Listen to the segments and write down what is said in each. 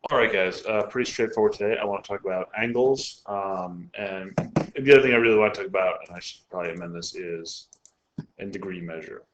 All right, guys, pretty straightforward today. I want to talk about angles, and the other thing I really want to talk about, and I should probably amend this, is in degree measure.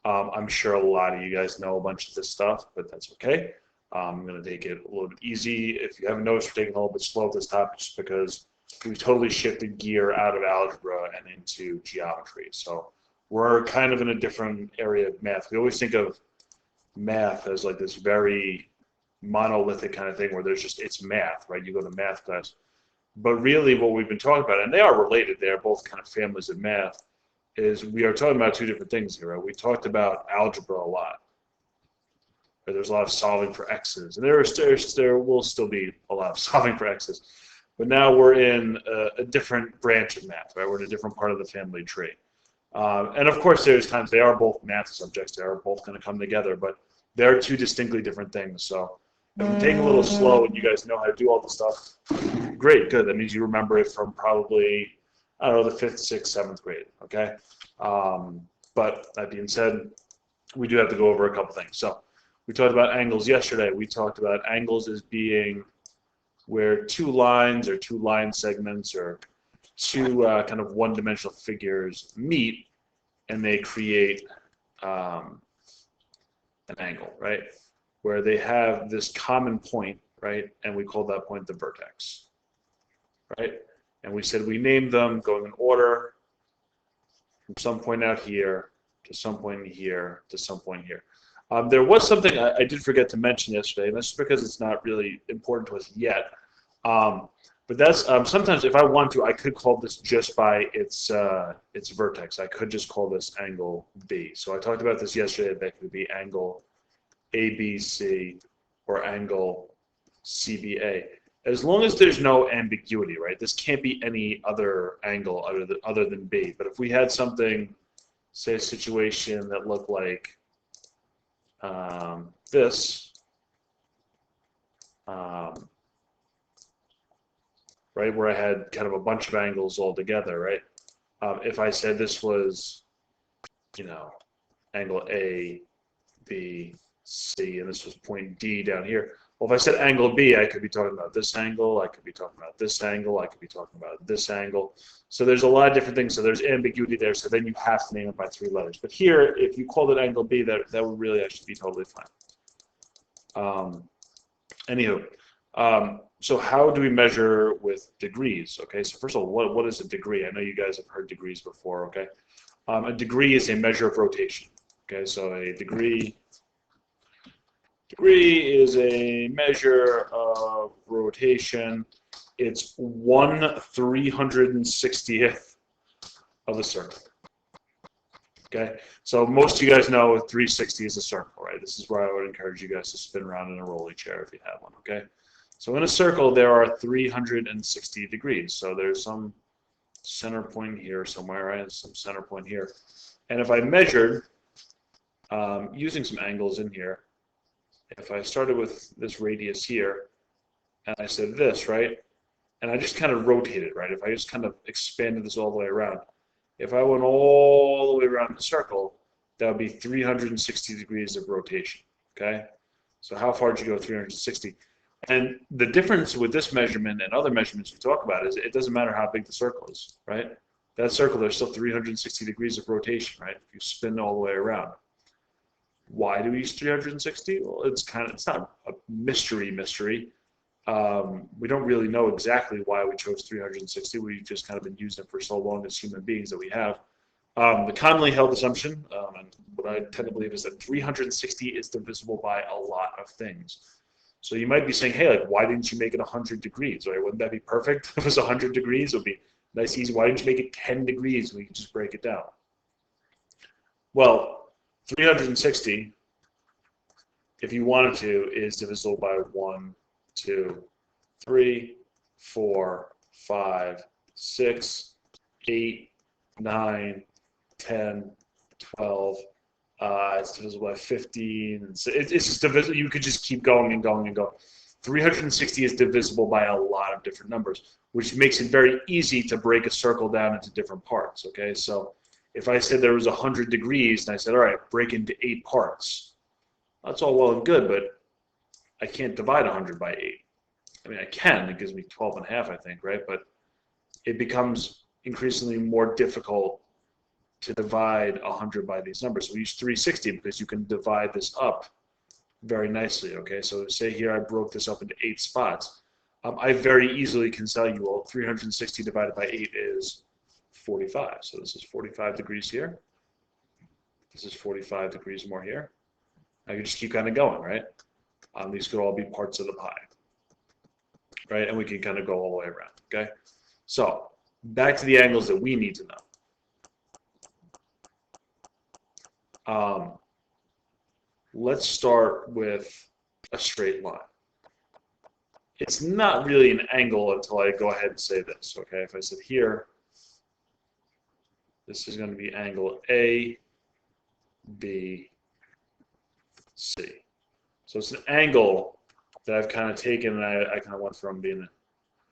I'm sure a lot of you guys know a bunch of this stuff, but that's okay. I'm going to take it a little bit easy. If you haven't noticed, we're taking a little bit slow at this topic just because we've totally shifted gear out of algebra and into geometry. So we're kind of in a different area of math. We always think of math as like this very monolithic kind of thing where it's math, right? You go to math class. But really what we've been talking about, and they are related, they're both kind of families of math, is we are talking about two different things here, right? We talked about algebra a lot. Right? There's a lot of solving for x's, and there will still be a lot of solving for x's. But now we're in a different branch of math, right? We're in a different part of the family tree. And of course, there's times they are both math subjects. They are both going to come together, but they're two distinctly different things. So if we take a little slow and you guys know how to do all the stuff, great, good. That means you remember it from probably, I don't know, the 5th, 6th, 7th grade, okay? But that being said, we do have to go over a couple things. So we talked about angles yesterday. We talked about angles as being where two lines or two line segments or two kind of one-dimensional figures meet and they create an angle, right? Where they have this common point, right? And we call that point the vertex, right? And we said we named them going in order from some point out here to some point here to some point here. There was something I did forget to mention yesterday, and that's because it's not really important to us yet. But that's sometimes if I want to, I could call this just by its vertex. I could just call this angle B. So I talked about this yesterday. That could be angle ABC or angle CBA. As long as there's no ambiguity, right? This can't be any other angle other than B. But if we had something, say a situation that looked like this, right, where I had kind of a bunch of angles all together, right? If I said this was, angle A, B, C, and this was point D down here. Well, if I said angle B, I could be talking about this angle, I could be talking about this angle, I could be talking about this angle. So there's a lot of different things. So there's ambiguity there. So then you have to name it by 3 letters. But here, if you called it angle B, that would really actually be totally fine. Anywho, so how do we measure with degrees? Okay, so first of all, what is a degree? I know you guys have heard degrees before, okay? A degree is a measure of rotation. Okay, so a degree is a measure of rotation. It's 1/360th of a circle. Okay, so most of you guys know 360 is a circle, right? This is where I would encourage you guys to spin around in a rolly chair if you have one, okay? So in a circle, there are 360 degrees. So there's some center point here somewhere, right? Some center point here. And if I measured, using some angles in here, if I started with this radius here, and I said this, right? And I just kind of rotated, right? If I just kind of expanded this all the way around, if I went all the way around the circle, that would be 360 degrees of rotation, okay? So how far did you go 360? And the difference with this measurement and other measurements we talk about is it doesn't matter how big the circle is, right? That circle, there's still 360 degrees of rotation, right? If you spin all the way around. Why do we use 360? Well, it's not a mystery. We don't really know exactly why we chose 360. We've just kind of been using it for so long as human beings that we have. The commonly held assumption, and what I tend to believe, is that 360 is divisible by a lot of things. So you might be saying, hey, like, why didn't you make it 100 degrees? Right? Wouldn't that be perfect? If it was 100 degrees, it would be nice, easy. Why didn't you make it 10 degrees? We could just break it down. Well, 360, if you wanted to, is divisible by 1, 2, 3, 4, 5, 6, 8, 9, 10, 12. It's divisible by 15. It's just divisible. You could just keep going and going and going. 360 is divisible by a lot of different numbers, which makes it very easy to break a circle down into different parts. Okay, so if I said there was 100 degrees and I said, all right, break into 8 parts, That's all well and good, but I can't divide 100 by 8. I mean, I can. It gives me 12 and a half, I think, right? But it becomes increasingly more difficult to divide 100 by these numbers. So we use 360 because you can divide this up very nicely, okay? So say here I broke this up into 8 spots. I very easily can tell you, well, 360 divided by 8 is 45. So this is 45 degrees here. This is 45 degrees more here. I can just keep kind of going, right? These could all be parts of the pie, right? And we can kind of go all the way around, okay? So back to the angles that we need to know. Let's start with a straight line. It's not really an angle until I go ahead and say this, okay? If I said here, this is going to be angle A, B, C. So it's an angle that I've kind of taken and I kind of went from being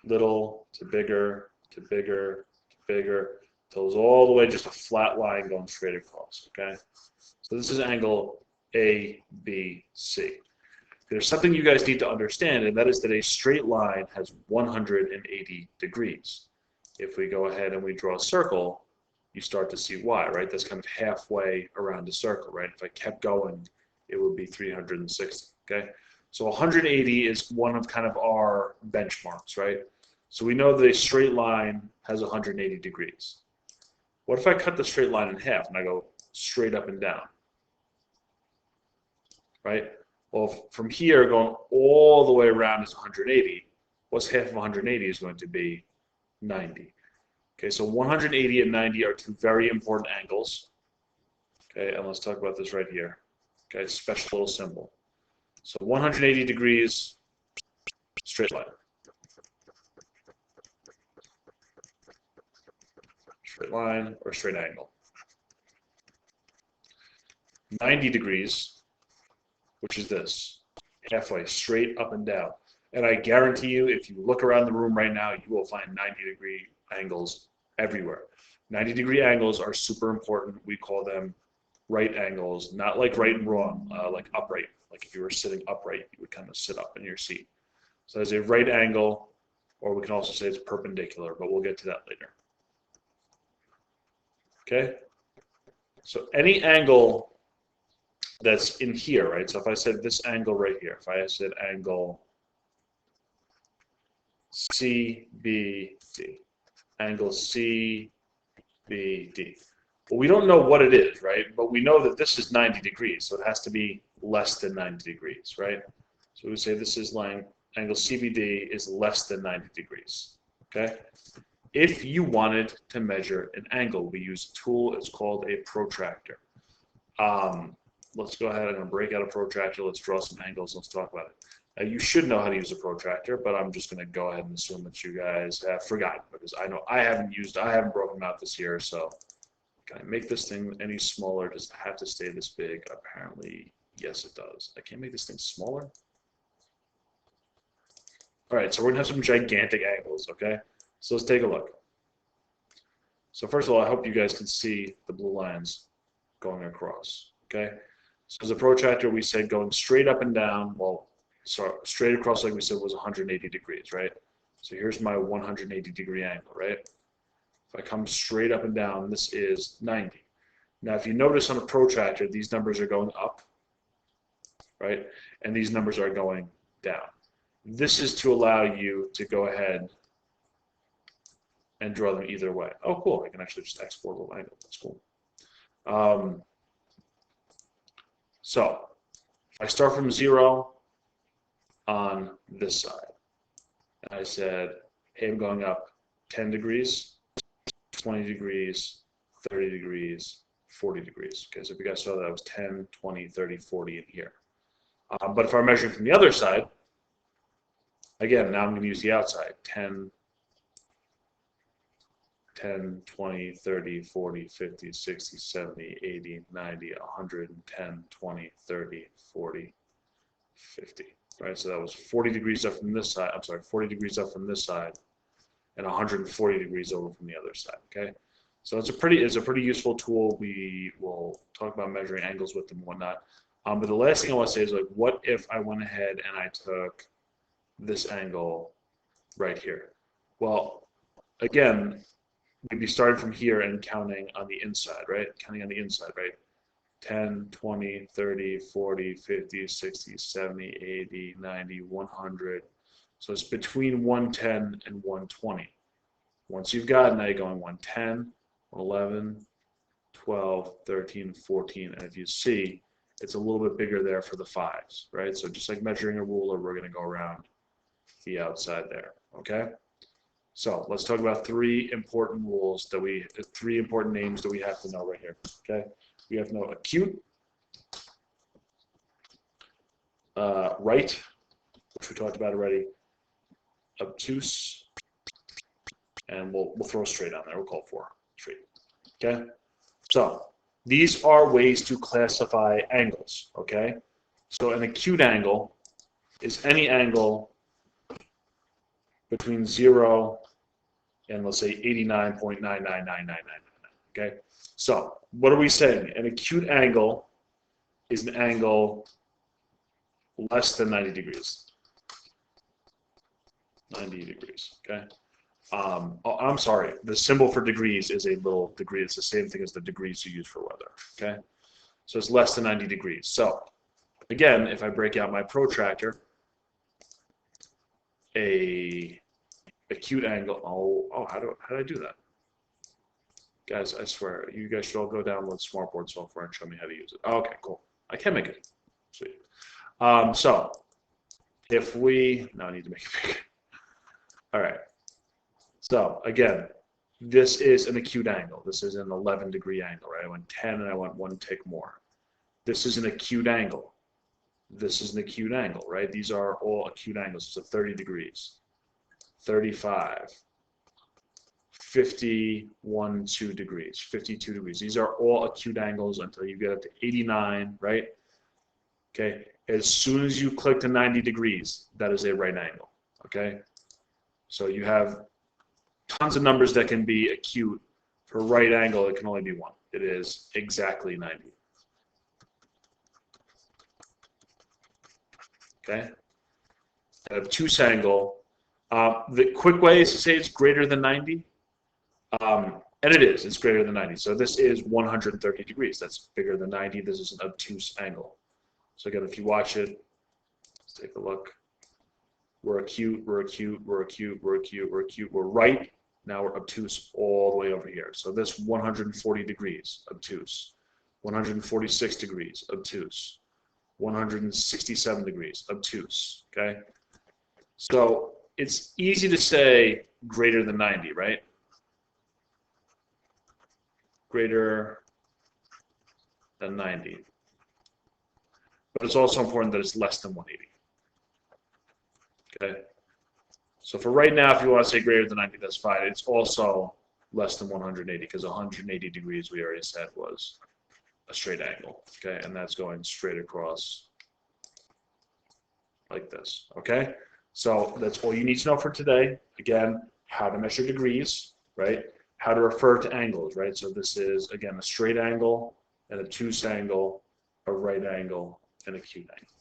little to bigger to bigger to bigger till it was all the way just a flat line going straight across, okay? So this is angle A, B, C. There's something you guys need to understand, and that is that a straight line has 180 degrees. If we go ahead and we draw a circle, you start to see why, right? That's kind of halfway around the circle, right? If I kept going, it would be 360, okay? So 180 is one of kind of our benchmarks, right? So we know that a straight line has 180 degrees. What if I cut the straight line in half and I go straight up and down, right? Well, from here going all the way around is 180. What's half of 180 is going to be 90. Okay, so 180 and 90 are two very important angles. Okay, and let's talk about this right here. Okay, special little symbol. So 180 degrees, straight line. Straight line or straight angle. 90 degrees, which is this, halfway, straight up and down. And I guarantee you, if you look around the room right now, you will find 90-degree angles everywhere. 90-degree angles are super important. We call them right angles, not like right and wrong, like upright. Like if you were sitting upright, you would kind of sit up in your seat. So there's a right angle, or we can also say it's perpendicular, but we'll get to that later. Okay? So any angle that's in here, right? So if I said this angle right here, if I said angle CBD, angle CBD. Well, we don't know what it is, right? But we know that this is 90 degrees, so it has to be less than 90 degrees, right? So we say this is line, angle CBD is less than 90 degrees, okay? If you wanted to measure an angle, we use a tool, it's called a protractor. Let's go ahead, I'm going to break out a protractor, let's draw some angles, let's talk about it. You should know how to use a protractor, but I'm just going to go ahead and assume that you guys have forgotten, because I know I haven't broken them out this year, so can I make this thing any smaller? Does it have to stay this big? Apparently, yes it does. I can't make this thing smaller? All right, so we're going to have some gigantic angles, okay? So let's take a look. So first of all, I hope you guys can see the blue lines going across, okay? So as a protractor, we said going straight up and down, well, so straight across, like we said, was 180 degrees, right? So here's my 180 degree angle, right? If I come straight up and down, this is 90. Now, if you notice on a protractor, these numbers are going up, right? And these numbers are going down. This is to allow you to go ahead and draw them either way. Oh, cool. I can actually just export a little angle. That's cool. So I start from 0 on this side. And I said, hey, I'm going up 10 degrees, 20 degrees, 30 degrees, 40 degrees. Okay, so if you guys saw that, it was 10, 20, 30, 40 in here. But if I'm measuring from the other side, again, now I'm going to use the outside. 10, 20, 30, 40, 50, 60, 70, 80, 90, 100, 10, 20, 30, 40, 50. Right, so that was 40 degrees up from this side. I'm sorry, 40 degrees up from this side, and 140 degrees over from the other side. Okay, so it's a pretty useful tool. We will talk about measuring angles with them and whatnot. But the last thing I want to say is, like, what if I went ahead and I took this angle right here? Well, again, we'd be starting from here and counting on the inside, right? Counting on the inside, right? 10, 20, 30, 40, 50, 60, 70, 80, 90, 100. So it's between 110 and 120. Once you've got it, now you're going 110, 11, 12, 13, 14, and if you see, it's a little bit bigger there for the 5s, right? So just like measuring a ruler, we're going to go around the outside there, okay? So let's talk about three important names that we have to know right here, okay? We have to know acute, right, which we talked about already, obtuse, and we'll throw straight on there. We'll call 4 straight, okay? So these are ways to classify angles, okay? So an acute angle is any angle between 0 and, let's say, 89.99999, okay? So what are we saying? An acute angle is an angle less than 90 degrees. 90 degrees, okay? Oh, I'm sorry. The symbol for degrees is a little degree. It's the same thing as the degrees you use for weather, okay? So it's less than 90 degrees. So again, if I break out my protractor, a acute angle, how did I do that? Guys, I swear, you guys should all go download Smartboard software and show me how to use it. Oh, okay, cool. I can make it. Sweet. So if we, no, I need to make it bigger. All right. So again, this is an acute angle. This is an 11-degree angle, right? I went 10 and I went 1 tick more. This is an acute angle. This is an acute angle, right? These are all acute angles. So 30 degrees, 35, 51, 2 degrees, 52 degrees. These are all acute angles until you get up to 89, right? Okay. As soon as you click to 90 degrees, that is a right angle, okay? So you have tons of numbers that can be acute. For right angle, it can only be 1. It is exactly 90. Okay? An obtuse angle, the quick way is to say it's greater than 90. And it is. It's greater than 90. So this is 130 degrees. That's bigger than 90. This is an obtuse angle. So again, if you watch it, let's take a look. We're acute, we're acute, we're acute, we're acute, we're acute, we're right. Now we're obtuse all the way over here. So this 140 degrees, obtuse. 146 degrees, obtuse. 167 degrees, obtuse, okay? So it's easy to say greater than 90, right? Greater than 90. But it's also important that it's less than 180. Okay? So for right now, if you want to say greater than 90, that's fine. It's also less than 180 because 180 degrees, we already said, was a straight angle. Okay? And that's going straight across like this. Okay? So that's all you need to know for today. Again, how to measure degrees, right? How to refer to angles, right? So this is, again, a straight angle, an obtuse angle, a right angle, and acute angle.